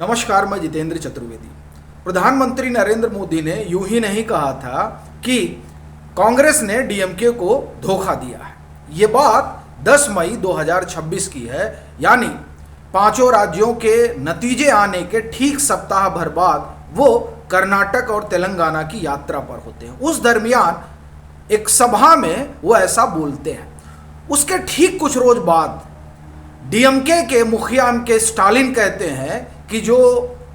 नमस्कार, मैं जितेंद्र चतुर्वेदी। प्रधानमंत्री नरेंद्र मोदी ने यूं ही नहीं कहा था कि कांग्रेस ने डीएमके को धोखा दिया है। ये बात 10 मई 2026 की है, यानी पांचों राज्यों के नतीजे आने के ठीक सप्ताह भर बाद वो कर्नाटक और तेलंगाना की यात्रा पर होते हैं। उस दरमियान एक सभा में वो ऐसा बोलते हैं। उसके ठीक कुछ रोज बाद डीएमके के मुखिया के स्टालिन कहते हैं कि जो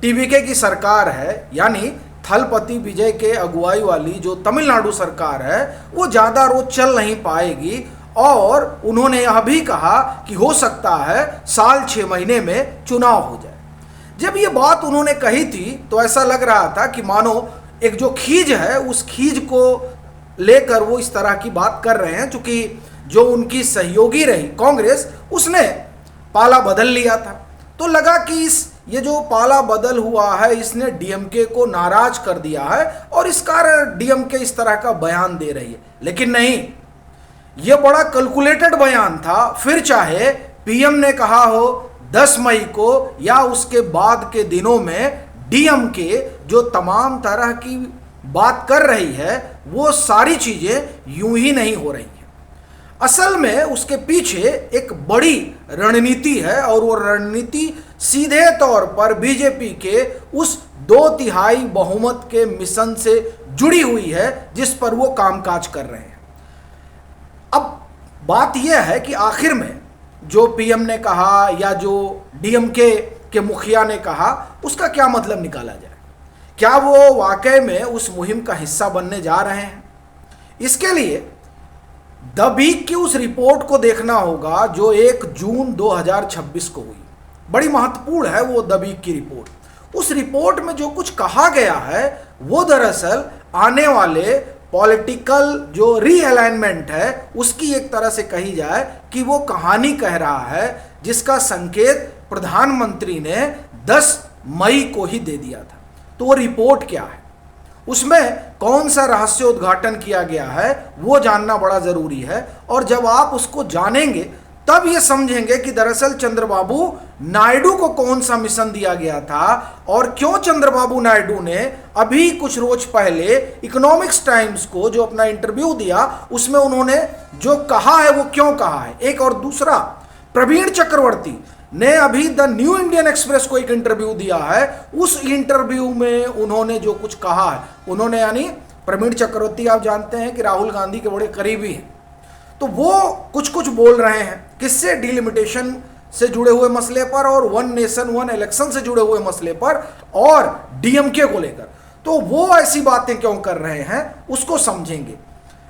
टीवीके की सरकार है, यानी थलपति विजय के अगुवाई वाली जो तमिलनाडु सरकार है, वो ज़्यादा रोज चल नहीं पाएगी। और उन्होंने यह भी कहा कि हो सकता है साल 6 महीने में चुनाव हो जाए। जब ये बात उन्होंने कही थी तो ऐसा लग रहा था कि मानो एक जो खीज है उस खीज को लेकर वो इस तरह की बात कर रहे हैं, चूंकि जो उनकी सहयोगी रही कांग्रेस, उसने पाला बदल लिया था। तो लगा कि ये जो पाला बदल हुआ है इसने डीएमके को नाराज कर दिया है और इस कारण डीएमके इस तरह का बयान दे रही है। लेकिन नहीं, ये बड़ा कैलकुलेटेड बयान था। फिर चाहे पीएम ने कहा हो 10 मई को या उसके बाद के दिनों में, डीएमके जो तमाम तरह की बात कर रही है वो सारी चीजें यूं ही नहीं हो रही हैं। असल में उसके पीछे एक बड़ी रणनीति है और वो रणनीति सीधे तौर पर बीजेपी के उस 2/3 बहुमत के मिशन से जुड़ी हुई है जिस पर वो कामकाज कर रहे हैं। अब बात यह है कि आखिर में जो पीएम ने कहा या जो डीएमके के मुखिया ने कहा उसका क्या मतलब निकाला जाए। क्या वो वाकई में उस मुहिम का हिस्सा बनने जा रहे हैं? इसके लिए द वीक की उस रिपोर्ट को देखना होगा जो 1 जून 2026 को हुई। बड़ी महत्वपूर्ण है वो द वीक की रिपोर्ट। उस रिपोर्ट में जो कुछ कहा गया है वो दरअसल आने वाले पॉलिटिकल जो रीअलाइनमेंट है उसकी एक तरह से कही जाए कि वो कहानी कह रहा है, जिसका संकेत प्रधानमंत्री ने 10 मई को ही दे दिया था। तो वो रिपोर्ट क्या है, उसमें कौन सा रहस्य उद्घाटन किया गया है, वो जानना बड़ा जरूरी है। और जब आप उसको जानेंगे तब ये समझेंगे कि दरअसल चंद्रबाबू नायडू को कौन सा मिशन दिया गया था और क्यों चंद्रबाबू नायडू ने अभी कुछ रोज पहले इकोनॉमिक्स टाइम्स को जो अपना इंटरव्यू दिया उसमें उन्होंने जो कहा है वो क्यों कहा है। एक और दूसरा, प्रवीण चक्रवर्ती ने अभी द न्यू इंडियन एक्सप्रेस को एक इंटरव्यू दिया है। उस इंटरव्यू में उन्होंने जो कुछ कहा है, उन्होंने, यानी प्रवीण चक्रवर्ती आप जानते हैं कि राहुल गांधी के बड़े करीबी हैं, तो वो कुछ कुछ बोल रहे हैं किससे, डिलिमिटेशन से जुड़े हुए मसले पर और वन नेशन वन इलेक्शन से जुड़े हुए मसले पर और डीएमके को लेकर। तो वो ऐसी बातें क्यों कर रहे हैं उसको समझेंगे।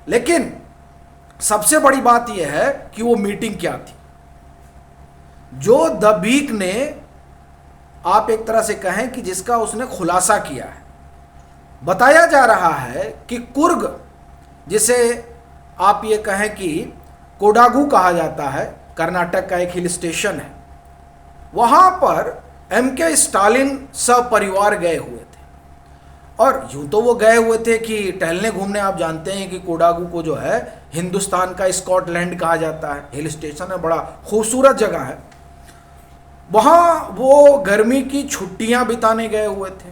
लेकिन सबसे बड़ी बात यह है कि वो मीटिंग क्या थी जो द वीक ने, आप एक तरह से कहें कि जिसका उसने खुलासा किया है। बताया जा रहा है कि कुर्ग, जिसे आप ये कहें कि कोडागू कहा जाता है, कर्नाटक का एक हिल स्टेशन है, वहां पर एमके स्टालिन सपरिवार गए हुए थे। और यूं तो वो गए हुए थे कि टहलने घूमने। आप जानते हैं कि कोडागू को जो है हिंदुस्तान का स्कॉटलैंड कहा जाता है, हिल स्टेशन है, बड़ा खूबसूरत जगह है। वहाँ वो गर्मी की छुट्टियां बिताने गए हुए थे।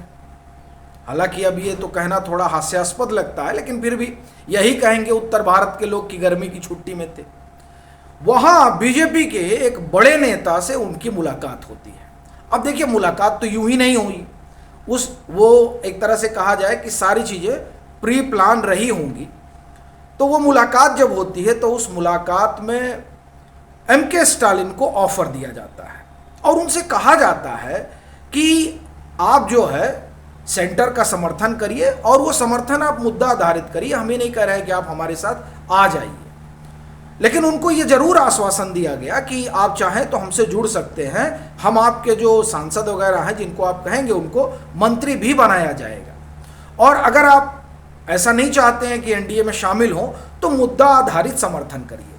हालांकि अब ये तो कहना थोड़ा हास्यास्पद लगता है, लेकिन फिर भी यही कहेंगे उत्तर भारत के लोग की गर्मी की छुट्टी में थे। वहाँ बीजेपी के एक बड़े नेता से उनकी मुलाकात होती है। अब देखिए, मुलाकात तो यूं ही नहीं हुई, वो एक तरह से कहा जाए कि सारी चीज़ें प्री प्लान रही होंगी। तो वो मुलाकात जब होती है तो उस मुलाकात में एमके स्टालिन को ऑफर दिया जाता है और उनसे कहा जाता है कि आप जो है सेंटर का समर्थन करिए और वो समर्थन आप मुद्दा आधारित करिए। हमें नहीं कह रहे हैं कि आप हमारे साथ आ जाइए, लेकिन उनको ये जरूर आश्वासन दिया गया कि आप चाहें तो हमसे जुड़ सकते हैं, हम आपके जो सांसद वगैरह हैं जिनको आप कहेंगे उनको मंत्री भी बनाया जाएगा। और अगर आप ऐसा नहीं चाहते हैं कि एनडीए में शामिल हो तो मुद्दा आधारित समर्थन करिए।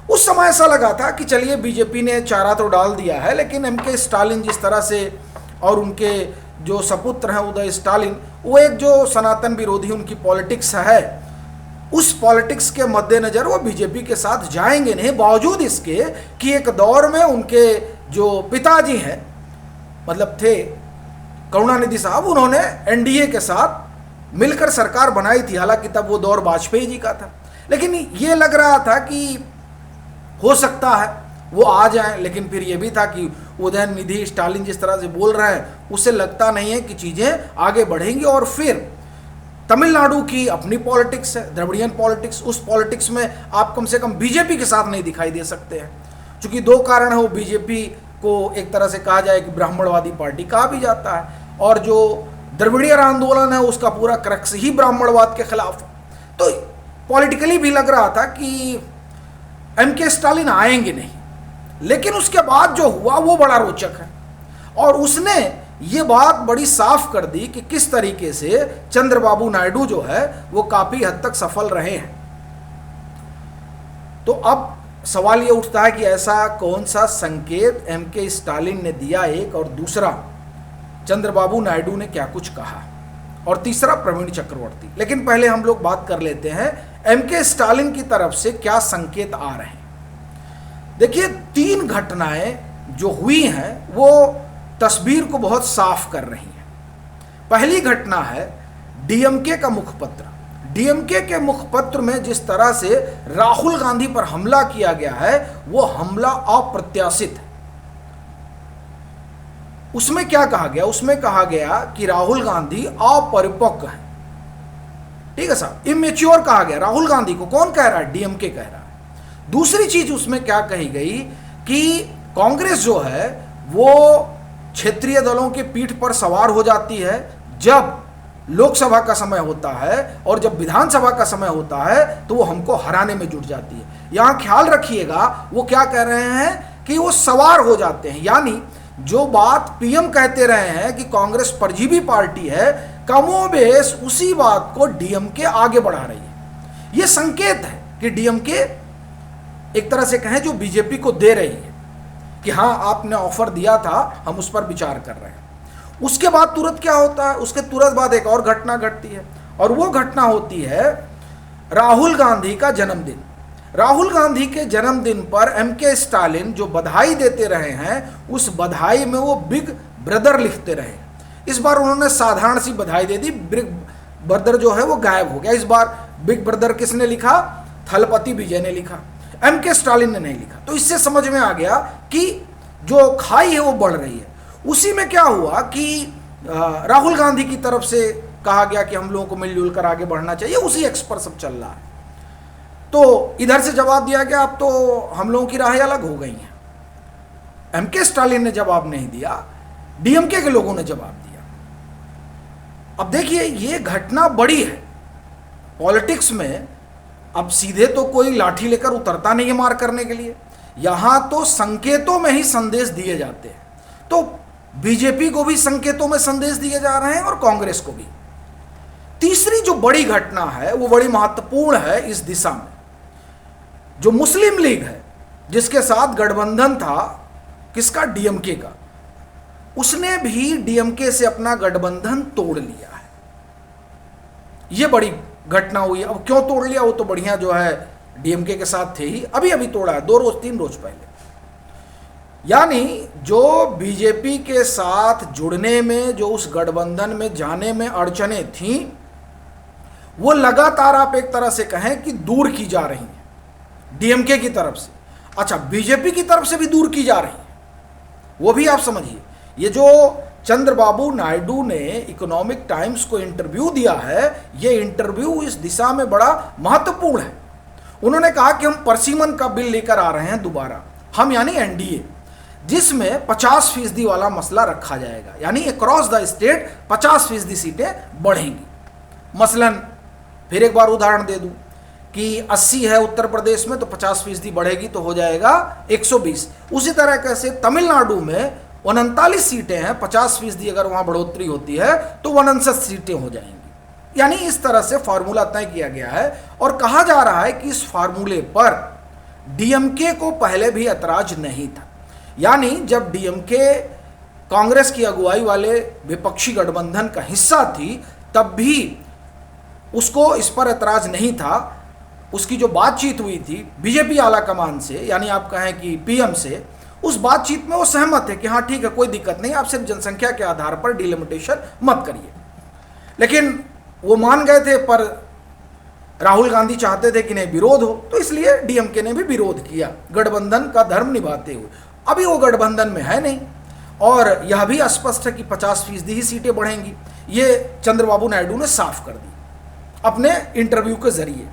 उस समय ऐसा लगा था कि चलिए बीजेपी ने चारा तो डाल दिया है, लेकिन एमके स्टालिन जिस तरह से और उनके जो सपुत्र हैं उदय स्टालिन, वो एक जो सनातन विरोधी उनकी पॉलिटिक्स है, उस पॉलिटिक्स के मद्देनजर वो बीजेपी के साथ जाएंगे नहीं, बावजूद इसके कि एक दौर में उनके जो पिताजी हैं, मतलब थे करुणानिधि साहब, उन्होंने एनडीए के साथ मिलकर सरकार बनाई थी। हालांकि तब वो दौर वाजपेयी जी का था, लेकिन ये लग रहा था कि हो सकता है वो आ जाएं। लेकिन फिर ये भी था कि उदयनिधि स्टालिन जिस तरह से बोल रहे हैं उससे लगता नहीं है कि चीज़ें आगे बढ़ेंगी। और फिर तमिलनाडु की अपनी पॉलिटिक्स है, द्रविडियन पॉलिटिक्स, उस पॉलिटिक्स में आप कम से कम बीजेपी के साथ नहीं दिखाई दे सकते हैं। चूंकि दो कारण है, वो बीजेपी को एक तरह से कहा जाए कि ब्राह्मणवादी पार्टी कहा भी जाता है, और जो द्रविड़ियन आंदोलन है उसका पूरा क्रक्स ही ब्राह्मणवाद के खिलाफ। तो पॉलिटिकली भी लग रहा था कि एमके स्टालिन आएंगे नहीं। लेकिन उसके बाद जो हुआ वो बड़ा रोचक है, और उसने ये बात बड़ी साफ कर दी कि किस तरीके से चंद्रबाबू नायडू जो है वो काफी हद तक सफल रहे हैं। तो अब सवाल ये उठता है कि ऐसा कौन सा संकेत एमके स्टालिन ने दिया, एक, और दूसरा चंद्रबाबू नायडू ने क्या कुछ कहा, और तीसरा प्रवीण चक्रवर्ती। लेकिन पहले हम लोग बात कर लेते हैं एमके स्टालिन की तरफ से क्या संकेत आ रहे हैं। देखिए, 3 घटनाएं जो हुई हैं वो तस्वीर को बहुत साफ कर रही हैं। पहली घटना है डीएमके का मुखपत्र। डीएमके के मुखपत्र में जिस तरह से राहुल गांधी पर हमला किया गया है वो हमला अप्रत्याशित है। उसमें क्या कहा गया? उसमें कहा गया कि राहुल गांधी अपरिपक्व है। ठीक है साहब, इमेच्योर कहा गया राहुल गांधी को। कौन कह रहा है? डीएमके कह रहा है। दूसरी चीज उसमें क्या कही गई कि कांग्रेस जो है वो क्षेत्रीय दलों के पीठ पर सवार हो जाती है जब लोकसभा का समय होता है, और जब विधानसभा का समय होता है तो वो हमको हराने में जुट जाती है। यहां ख्याल रखिएगा, वो क्या कह रहे हैं कि वो सवार हो जाते हैं। यानी जो बात पीएम कहते रहे हैं कि कांग्रेस परजीवी पार्टी है, कमोबेश उसी बात को डीएमके आगे बढ़ा रही है। यह संकेत है कि डीएमके एक तरह से कहें जो बीजेपी को दे रही है कि हाँ, आपने ऑफर दिया था, हम उस पर विचार कर रहे हैं। उसके बाद तुरंत क्या होता है? उसके तुरंत बाद एक और घटना घटती है, और वो घटना होती है राहुल गांधी का जन्मदिन। राहुल गांधी के जन्मदिन पर एमके स्टालिन जो बधाई देते रहे हैं, उस बधाई में वो बिग ब्रदर लिखते रहे। इस बार उन्होंने साधारण सी बधाई दे दी, बिग ब्रदर जो है वो गायब हो गया। इस बार बिग ब्रदर किसने लिखा? थलपति विजय ने लिखा, एमके स्टालिन ने नहीं लिखा। तो इससे समझ में आ गया कि जो खाई है वो बढ़ रही है। उसी में क्या हुआ कि राहुल गांधी की तरफ से कहा गया कि हम लोगों को मिलजुल कर आगे बढ़ना चाहिए। उसी एक्स पर सब चल रहा है। तो इधर से जवाब दिया गया, अब तो हम लोगों की राहें अलग हो गई हैं। एमके स्टालिन ने जवाब नहीं दिया, डीएमके के लोगों ने जवाब दिया। अब देखिए, ये घटना बड़ी है पॉलिटिक्स में। अब सीधे तो कोई लाठी लेकर उतरता नहीं है मार करने के लिए, यहां तो संकेतों में ही संदेश दिए जाते हैं। तो बीजेपी को भी संकेतों में संदेश दिए जा रहे हैं और कांग्रेस को भी। तीसरी जो बड़ी घटना है वो बड़ी महत्वपूर्ण है इस दिशा में। जो मुस्लिम लीग है जिसके साथ गठबंधन था, किसका? डीएमके का, उसने भी डीएमके से अपना गठबंधन तोड़ लिया है। यह बड़ी घटना हुई। अब क्यों तोड़ लिया? वो तो बढ़िया जो है डीएमके के साथ थे ही, अभी अभी तोड़ा है, 2 रोज 3 रोज पहले। यानी जो बीजेपी के साथ जुड़ने में, जो उस गठबंधन में जाने में अड़चने थीं, वो लगातार आप एक तरह से कहें कि दूर की जा रही हैं डीएमके की तरफ से। अच्छा, बीजेपी की तरफ से भी दूर की जा रही है, वो भी आप समझिए। ये जो चंद्रबाबू नायडू ने इकोनॉमिक टाइम्स को इंटरव्यू दिया है, ये इंटरव्यू इस दिशा में बड़ा महत्वपूर्ण है। उन्होंने कहा कि हम परसिमन का बिल लेकर आ रहे हैं दोबारा, हम यानी एनडीए, जिसमें 50% वाला मसला रखा जाएगा। यानी अक्रॉस द स्टेट 50% सीटें बढ़ेंगी। मसलन फिर एक बार उदाहरण दे दूं कि 80 है उत्तर प्रदेश में, तो 50% बढ़ेगी तो हो जाएगा 120। उसी तरह से तमिलनाडु में 39 सीटें हैं, 50% अगर वहां बढ़ोतरी होती है तो 49 सीटें हो जाएंगी। यानी इस तरह से फार्मूला तय किया गया है, और कहा जा रहा है कि इस फार्मूले पर डीएमके को पहले भी ऐतराज नहीं था। यानी जब डीएमके कांग्रेस की अगुवाई वाले विपक्षी गठबंधन का हिस्सा थी, तब भी उसको इस पर ऐतराज नहीं था। उसकी जो बातचीत हुई थी बीजेपी आला कमान से, यानी आप कहें कि पीएम से, उस बातचीत में वो सहमत है कि हाँ ठीक है, कोई दिक्कत नहीं, आप सिर्फ जनसंख्या के आधार पर डिलिमिटेशन मत करिए। लेकिन वो मान गए थे, पर राहुल गांधी चाहते थे कि नहीं विरोध हो, तो इसलिए डीएमके ने भी विरोध किया, गठबंधन का धर्म निभाते हुए। अभी वो गठबंधन में है नहीं, और यह भी स्पष्ट है कि 50% ही सीटें बढ़ेंगी। ये चंद्रबाबू नायडू ने साफ कर दी अपने इंटरव्यू के जरिए।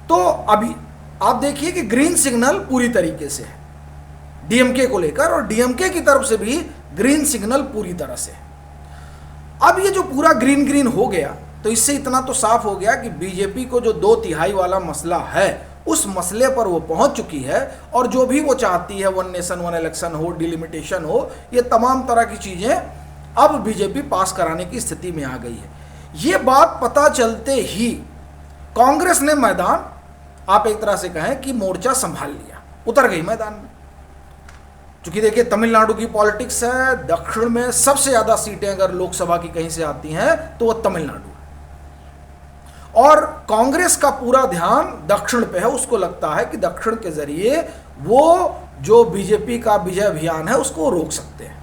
तो अभी आप देखिए कि ग्रीन सिग्नल पूरी तरीके से है डीएमके को लेकर, और डीएमके की तरफ से भी ग्रीन सिग्नल पूरी तरह से है। अब ये जो पूरा ग्रीन ग्रीन हो गया, तो इससे इतना तो साफ हो गया कि बीजेपी को जो 2/3 वाला मसला है, उस मसले पर वो पहुंच चुकी है, और जो भी वो चाहती है, वन नेशन वन इलेक्शन हो, डिलिमिटेशन हो, ये तमाम तरह की चीजें अब बीजेपी पास कराने की स्थिति में आ गई है। ये बात पता चलते ही कांग्रेस ने मैदान, आप एक तरह से कहें कि मोर्चा संभाल लिया, उतर गई मैदान में। क्योंकि देखिए तमिलनाडु की पॉलिटिक्स है, दक्षिण में सबसे ज्यादा सीटें अगर लोकसभा की कहीं से आती हैं तो वह तमिलनाडु है, और कांग्रेस का पूरा ध्यान दक्षिण पे है। उसको लगता है कि दक्षिण के जरिए वो जो बीजेपी का विजय अभियान है उसको रोक सकते हैं।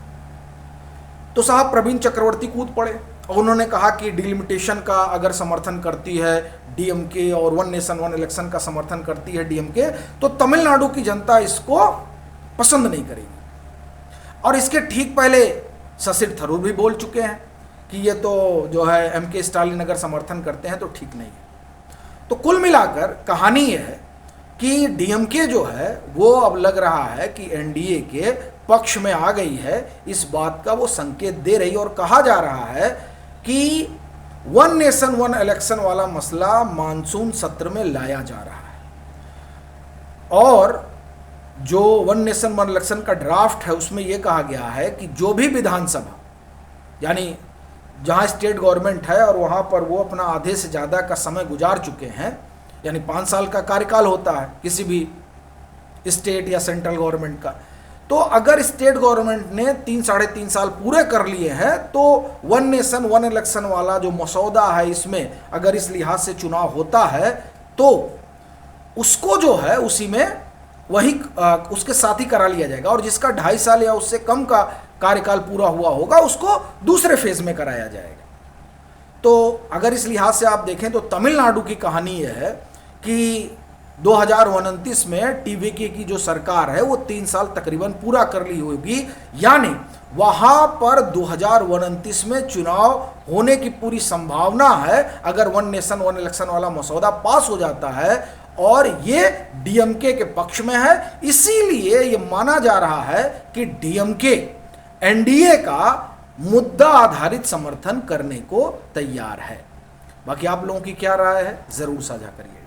तो साहब प्रवीण चक्रवर्ती कूद पड़े, और उन्होंने कहा कि डिलिमिटेशन का अगर समर्थन करती है डीएमके, और वन नेशन वन इलेक्शन का समर्थन करती है डीएमके, तो तमिलनाडु की जनता इसको पसंद नहीं करेगी। और इसके ठीक पहले शशि थरूर भी बोल चुके हैं कि ये तो जो है एमके स्टालिन अगर समर्थन करते हैं तो ठीक नहीं है। तो कुल मिलाकर कहानी यह है कि डीएमके जो है वो अब लग रहा है कि एनडीए के पक्ष में आ गई है, इस बात का वो संकेत दे रही है। और कहा जा रहा है कि वन नेशन वन इलेक्शन वाला मसला मानसून सत्र में लाया जा रहा है, और जो वन नेशन वन इलेक्शन का ड्राफ्ट है उसमें यह कहा गया है कि जो भी विधानसभा, यानी जहां स्टेट गवर्नमेंट है और वहां पर वो अपना आधे से ज़्यादा का समय गुजार चुके हैं, यानी 5 साल का कार्यकाल होता है किसी भी स्टेट या सेंट्रल गवर्नमेंट का, तो अगर स्टेट गवर्नमेंट ने 3-3.5 साल पूरे कर लिए हैं तो वन नेशन वन इलेक्शन वाला जो मसौदा है, इसमें अगर इस लिहाज से चुनाव होता है तो उसको जो है उसी में वही उसके साथ ही करा लिया जाएगा, और जिसका 2.5 साल या उससे कम का कार्यकाल पूरा हुआ होगा उसको दूसरे फेज में कराया जाएगा। तो अगर इस लिहाज से आप देखें तो तमिलनाडु की कहानी यह है कि 2029 में टीवीके की जो सरकार है वो 3 साल तकरीबन पूरा कर ली होगी, यानी वहां पर 2029 में चुनाव होने की पूरी संभावना है अगर वन नेशन वन इलेक्शन वाला मसौदा पास हो जाता है, और ये डीएमके के पक्ष में है। इसीलिए ये माना जा रहा है कि डीएमके एनडीए का मुद्दा आधारित समर्थन करने को तैयार है। बाकी आप लोगों की क्या राय है, जरूर साझा करिए।